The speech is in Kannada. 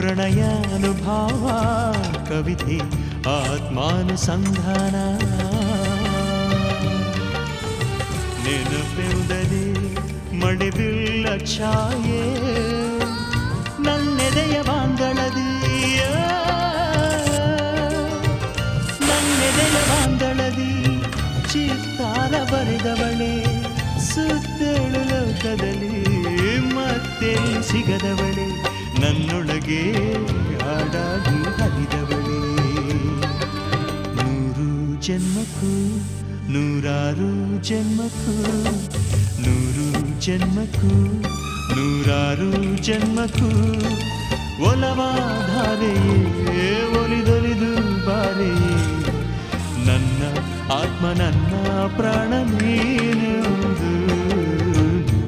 ಪ್ರಣಯಾನುಭಾವ ಕವಿತೆ ಆತ್ಮಾನುಸಂಧಾನ ನೆನಪೆಂದರೆ ಮಳೆಬಿಲ್ಲ ಛಾಯೆ ನನ್ನೆದೆಯ ಬಾಂದಳದಿಯ ನನ್ನೆದೆಯ ಬಾಂದಳದಿ ಚಿತ್ತಾರ ಬರೆದವಳೆ ಸುತ್ತೇಳು ಲೋಕದಲ್ಲಿ ಮತ್ತೆ ಸಿಗದವಳೆ ನನ್ನೊಳಗೆ ಹಾಡಾಗಿ ಹರಿದವಳೆ ನೂರು ಜನ್ಮಕ್ಕೂ ನೂರಾರು ಜನ್ಮಕ್ಕೂ ನೂರು ಜನ್ಮಕ್ಕೂ ನೂರಾರು ಜನ್ಮಕ್ಕೂ ಒಲವಾಧಾರೆಯೇ ಒಲಿದೊಲಿದು ಬಾರೆಯೇ ನನ್ನ ಆತ್ಮ ನನ್ನ ಪ್ರಾಣ ನೀನೆಂದು